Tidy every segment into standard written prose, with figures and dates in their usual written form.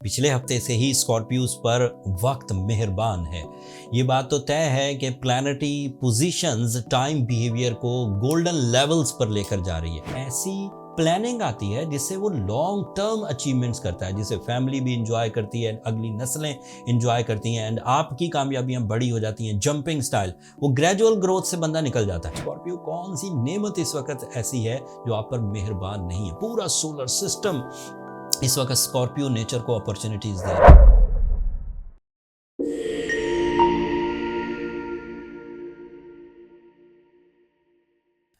पिछले हफ्ते से ही स्कॉर्पियोज पर वक्त मेहरबान है। ये बात तो तय है कि प्लैनेटरी पोजीशंस टाइम बिहेवियर को गोल्डन लेवल्स पर लेकर जा रही है। ऐसी प्लानिंग आती है जिससे वो लॉन्ग टर्म अचीवमेंट्स करता है, जिसे फैमिली भी इंजॉय करती है, अगली नस्लें इंजॉय करती हैं एंड आपकी कामयाबियां बड़ी हो जाती हैं। जंपिंग स्टाइल, वो ग्रेजुअल ग्रोथ से बंदा निकल जाता है। स्कॉर्पियो कौन सी नेमत इस वक्त ऐसी है जो आप पर मेहरबान नहीं है? पूरा सोलर सिस्टम इस वक्त स्कॉर्पियो नेचर को अपॉर्चुनिटीज दे रहा है।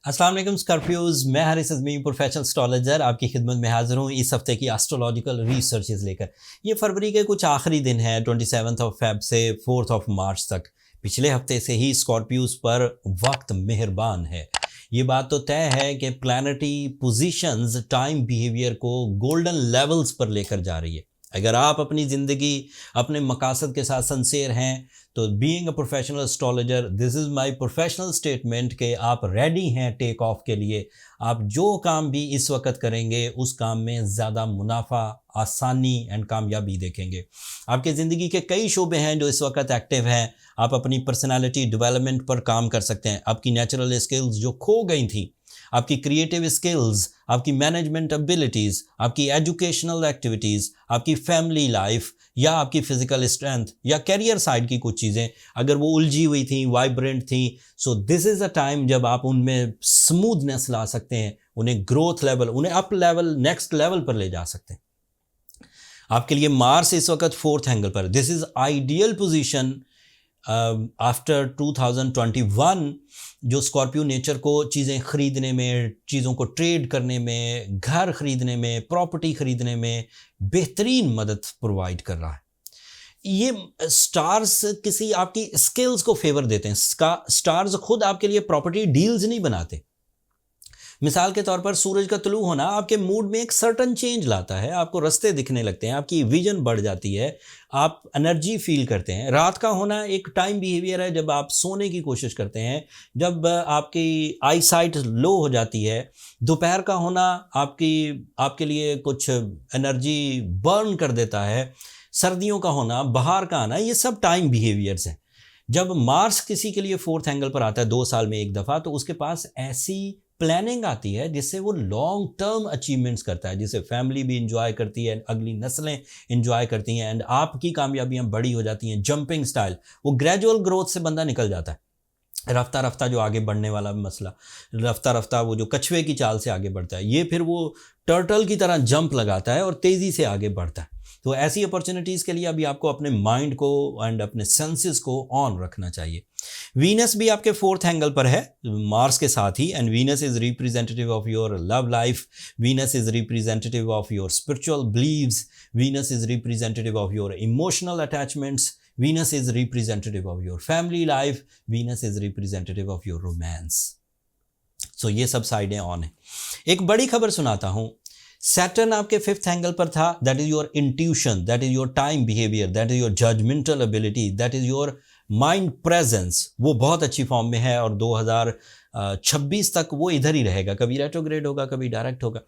अस्सलाम वालेकुम स्कॉर्पियोज, मैं हारिस अज़मी प्रोफेशनल एस्ट्रोलॉजर आपकी खिदमत में हाजिर हूँ इस हफ्ते की एस्ट्रोलॉजिकल रिसर्चेस लेकर। ये फरवरी के कुछ आखिरी दिन है, 27 फेब से 4 मार्च तक। पिछले हफ्ते से ही स्कॉर्पियोज पर वक्त मेहरबान है। ये बात तो तय है कि प्लैनेटरी पोजीशंस टाइम बिहेवियर को गोल्डन लेवल्स पर लेकर जा रही है। अगर आप अपनी ज़िंदगी अपने मकासद के साथ सिंसियर हैं तो being a professional astrologer this is my professional statement कि आप रेडी हैं टेक ऑफ के लिए। आप जो काम भी इस वक्त करेंगे उस काम में ज़्यादा मुनाफा, आसानी एंड कामयाबी देखेंगे। आपके ज़िंदगी के कई शोबे हैं जो इस वक्त एक्टिव हैं। आप अपनी पर्सनालिटी डेवलपमेंट पर काम कर सकते हैं। आपकी नेचुरल स्किल्स जो खो गई थी, आपकी क्रिएटिव स्किल्स, आपकी मैनेजमेंट एबिलिटीज़, आपकी एजुकेशनल एक्टिविटीज़, आपकी फैमिली लाइफ या आपकी फ़िज़िकल स्ट्रेंथ या कैरियर साइड की कुछ चीज़ें अगर वो उलझी हुई थी, वाइब्रेंट थी, so this is a time जब आप उनमें स्मूथनेस ला सकते हैं, उन्हें ग्रोथ लेवल, उन्हें अप लेवल, नेक्स्ट लेवल पर ले जा सकते हैं। आपके लिए मार्स इस वक्त 4th एंगल पर, this is ideal position after 2021 जो स्कॉर्पियो नेचर को चीज़ें ख़रीदने में, चीज़ों को ट्रेड करने में, घर ख़रीदने में, प्रॉपर्टी ख़रीदने में बेहतरीन मदद प्रोवाइड कर रहा है। ये स्टार्स किसी आपकी स्किल्स को फेवर देते हैं। स्टार्स खुद आपके लिए प्रॉपर्टी डील्स नहीं बनाते। मिसाल के तौर पर सूरज का तुलू होना आपके मूड में एक सर्टन चेंज लाता है, आपको रास्ते दिखने लगते हैं, आपकी विजन बढ़ जाती है, आप एनर्जी फील करते हैं। रात का होना एक टाइम बिहेवियर है जब आप सोने की कोशिश करते हैं, जब आपकी आई साइट लो हो जाती है। दोपहर का होना आपके लिए कुछ एनर्जी बर्न कर देता है। सर्दियों का होना, बाहर का आना, ये सब टाइम बिहेवियर्स हैं। जब मार्स किसी के लिए 4th एंगल पर आता है 2 साल में एक दफ़ा, तो उसके पास ऐसी प्लानिंग आती है जिससे वो लॉन्ग टर्म अचीवमेंट्स करता है, जिसे फैमिली भी इंजॉय करती है, अगली नस्लें इंजॉय करती हैं एंड आपकी कामयाबियां बड़ी हो जाती हैं। जंपिंग स्टाइल, वो ग्रेजुअल ग्रोथ से बंदा निकल जाता है। रफ्ता रफ्ता जो आगे बढ़ने वाला मसला, रफ्ता रफ्ता वो जो कछुए की चाल से आगे बढ़ता है, ये फिर वो टर्टल की तरह जंप लगाता है और तेज़ी से आगे बढ़ता है। तो ऐसी अपॉर्चुनिटीज़ के लिए अभी आपको अपने माइंड को एंड अपने सेंसेस को ऑन रखना चाहिए। वीनस भी आपके 4th एंगल पर है मार्स के साथ ही, and Venus is representative of your love life, Venus is representative of your spiritual believes, Venus is representative of your emotional attachments, Venus is representative of your family life, Venus is representative of your romance. So ये सब साइडें on है। एक बड़ी खबर सुनाता हूँ। Saturn आपके 5th एंगल पर था। That is your intuition, that is your time behaviour, that is your judgmental ability, that is your mind presence. वो बहुत अच्छी फॉर्म में है और 2026 तक वो इधर ही रहेगा। कभी रेट्रोग्रेड होगा, कभी डायरेक्ट होगा।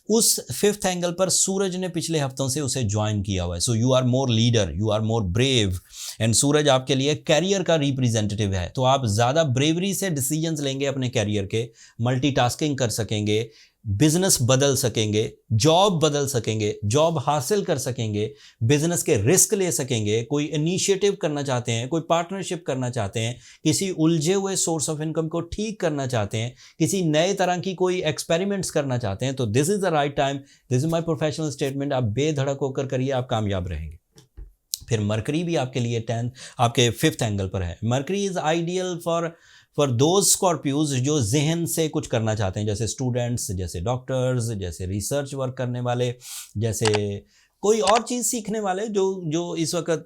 उस 5th एंगल पर सूरज ने पिछले हफ्तों से उसे ज्वाइन किया हुआ है। So you are more leader, you are more brave, and सूरज आपके लिए कैरियर का रिप्रेजेंटेटिव है। तो आप ज़्यादा ब्रेवरी से डिसीजंस लेंगे अपने कैरियर के, मल्टीटास्किंग कर सकेंगे, बिजनेस बदल सकेंगे, जॉब बदल सकेंगे, जॉब हासिल कर सकेंगे, बिजनेस के रिस्क ले सकेंगे, कोई इनिशिएटिव करना चाहते हैं, कोई पार्टनरशिप करना चाहते हैं, किसी उलझे हुए सोर्स ऑफ इनकम को ठीक करना चाहते हैं, किसी नए तरह की कोई एक्सपेरिमेंट्स करना चाहते हैं, तो this is the right time. This is my professional statement. आप बेधड़क होकर करिए, आप कामयाब रहेंगे। फिर मरकरी भी आपके लिए 10 आपके 5th एंगल पर है। Mercury is ideal for those Scorpios जो जहन से कुछ करना चाहते हैं, जैसे स्टूडेंट्स, जैसे डॉक्टर्स, जैसे रिसर्च वर्क करने वाले, जैसे कोई और चीज़ सीखने वाले जो इस वक्त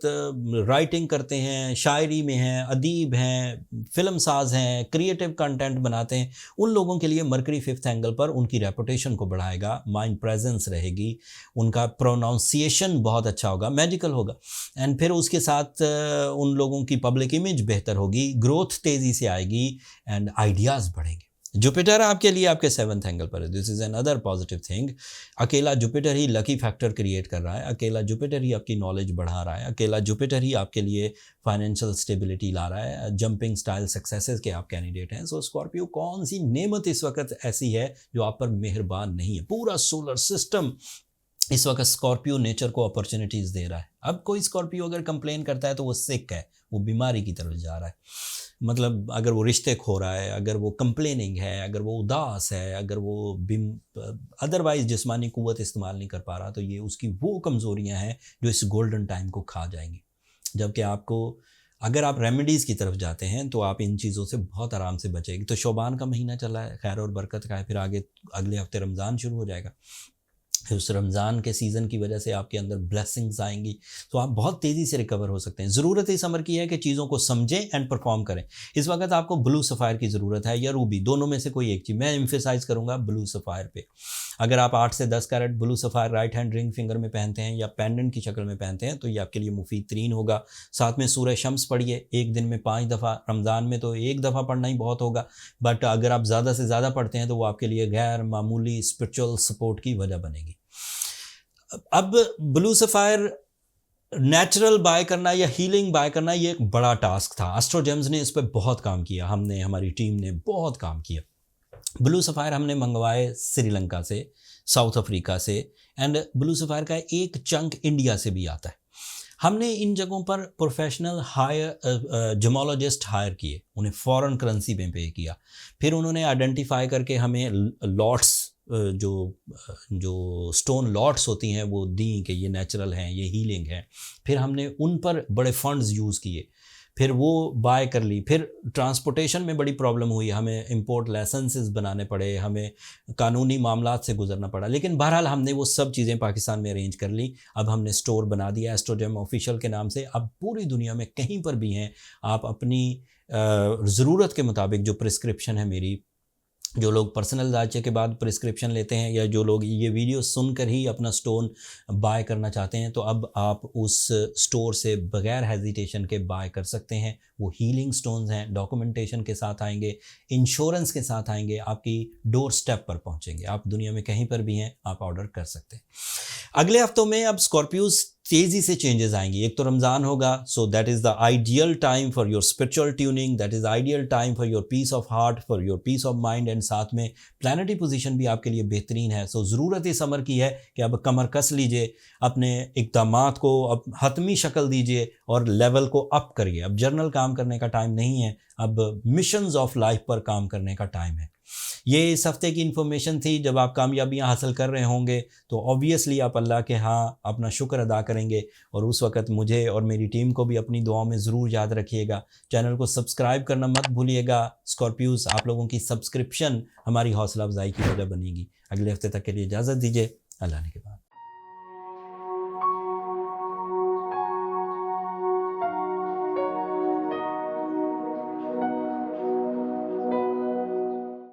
राइटिंग करते हैं, शायरी में हैं, अदीब हैं, फिल्म साज हैं, क्रिएटिव कंटेंट बनाते हैं। उन लोगों के लिए मरकरी 5th एंगल पर उनकी रेपुटेशन को बढ़ाएगा, माइंड प्रेजेंस रहेगी, उनका प्रोनाउंसिएशन बहुत अच्छा होगा, मैजिकल होगा, एंड फिर उसके साथ उन लोगों की पब्लिक इमेज बेहतर होगी, ग्रोथ तेज़ी से आएगी एंड आइडियाज़ बढ़ेंगे। जुपिटर आपके लिए आपके 7th एंगल पर है, this is another positive thing. अकेला जुपिटर ही लकी फैक्टर क्रिएट कर रहा है, अकेला जुपिटर ही आपकी नॉलेज बढ़ा रहा है, अकेला जुपिटर ही आपके लिए फाइनेंशियल स्टेबिलिटी ला रहा है, जंपिंग स्टाइल सक्सेसेस के आप कैंडिडेट हैं। सो स्कॉर्पियो, कौन सी नेमत इस वक्त ऐसी है जो आप पर मेहरबान नहीं है? पूरा सोलर सिस्टम इस वक्त स्कॉर्पियो नेचर को अपॉर्चुनिटीज़ दे रहा है। अब कोई स्कॉर्पियो अगर कंप्लेन करता है तो वो सिक है, वो बीमारी की तरफ जा रहा है। मतलब अगर वो रिश्ते खो रहा है, अगर वो कंप्लेनिंग है, अगर वो उदास है, अगर वो अदरवाइज जिस्मानी कुव्वत इस्तेमाल नहीं कर पा रहा, तो ये उसकी वो कमज़ोरियां हैं जो इस गोल्डन टाइम को खा जाएंगी। जबकि आपको, अगर आप रेमेडीज़ की तरफ जाते हैं तो आप इन चीज़ों से बहुत आराम से बचेगी। तो शोबान का महीना चला है, खैर और बरकत का है, फिर आगे अगले हफ्ते रमज़ान शुरू हो जाएगा। फिर उस रमज़ान के सीज़न की वजह से आपके अंदर ब्लेसिंग्स आएंगी, तो आप बहुत तेज़ी से रिकवर हो सकते हैं। ज़रूरत इस अमर की है कि चीज़ों को समझें एंड परफॉर्म करें। इस वक्त आपको ब्लू सफ़ायर की ज़रूरत है या रूबी, दोनों में से कोई एक चीज़। मैं एम्फेसाइज़ करूँगा ब्लू सफ़ायर पे। अगर आप 8 से 10 carat blue sapphire right hand ring finger में पहनते हैं या पेंडेंट की शक्ल में पहनते हैं तो ये आपके लिए मुफीद तरीन होगा। साथ में सूरह शम्स पढ़िए, एक दिन में 5 दफ़ा। रमज़ान में तो एक दफ़ा पढ़ना ही बहुत होगा, बट अगर आप ज़्यादा से ज़्यादा पढ़ते हैं तो वो आपके लिए गैर मामूली स्पिरिचुअल सपोर्ट की वजह बनेगी। अब ब्लू सफ़ायर नेचुरल बाय करना या हीलिंग बाय करना, ये एक बड़ा टास्क था। एस्ट्रोजेम्स ने इस पर बहुत काम किया, हमने, हमारी टीम ने बहुत काम किया। ब्लू सफ़ायर हमने मंगवाए श्रीलंका से, साउथ अफ्रीका से, एंड ब्लू सफ़ायर का एक चंक इंडिया से भी आता है। हमने इन जगहों पर प्रोफेशनल हायर जमोलॉजिस्ट हायर किए, उन्हें फ़ॉरेन करेंसी में पे किया। फिर उन्होंने आइडेंटिफाई करके हमें लॉट्स, जो स्टोन लॉट्स होती हैं वो दी कि ये नेचुरल हैं, ये हीलिंग है। फिर हमने उन पर बड़े फंड्स यूज़ किए, फिर वो बाय कर ली। फिर ट्रांसपोर्टेशन में बड़ी प्रॉब्लम हुई, हमें इंपोर्ट लाइसेंसेस बनाने पड़े, हमें कानूनी मामलात से गुजरना पड़ा, लेकिन बहरहाल हमने वो सब चीज़ें पाकिस्तान में अरेंज कर ली। अब हमने स्टोर बना दिया एस्ट्रोजेम ऑफिशियल के नाम से। अब पूरी दुनिया में कहीं पर भी हैं, आप अपनी ज़रूरत के मुताबिक, जो प्रिस्क्रिप्शन है मेरी, जो लोग पर्सनल जांच के बाद प्रिस्क्रिप्शन लेते हैं या जो लोग ये वीडियो सुनकर ही अपना स्टोन बाय करना चाहते हैं, तो अब आप उस स्टोर से बगैर हेजिटेशन के बाय कर सकते हैं। वो हीलिंग स्टोन्स हैं, डॉक्यूमेंटेशन के साथ आएंगे, इंश्योरेंस के साथ आएंगे, आपकी डोर स्टेप पर पहुंचेंगे। आप दुनिया में कहीं पर भी हैं, आप ऑर्डर कर सकते हैं। अगले हफ्तों में अब स्कॉर्पियोज तेज़ी से चेंजेस आएंगी। एक तो रमज़ान होगा, so that is the ideal time for your spiritual tuning, that is ideal time for your peace of heart, for your peace of mind, and साथ में प्लानिटरी पोजीशन भी आपके लिए बेहतरीन है। सो ज़रूरत इस अमर की है कि अब कमर कस लीजिए, अपने इक़दामात को अब हतमी शक्ल दीजिए और लेवल को अप करिए। अब जर्नल काम करने का टाइम नहीं है, अब मिशंस ऑफ लाइफ पर काम करने का टाइम है। ये इस हफ्ते की इन्फॉर्मेशन थी। जब आप कामयाबियां हासिल कर रहे होंगे तो ऑब्वियसली आप अल्लाह के हाँ अपना शुक्र अदा करेंगे, और उस वक़्त मुझे और मेरी टीम को भी अपनी दुआओं में ज़रूर याद रखिएगा। चैनल को सब्सक्राइब करना मत भूलिएगा। स्कॉर्पियोज़, आप लोगों की सब्सक्रिप्शन हमारी हौसला अफजाई की वजह बनेगी। अगले हफ्ते तक के लिए इजाज़त दीजिए। अल्लाह ने के बाद।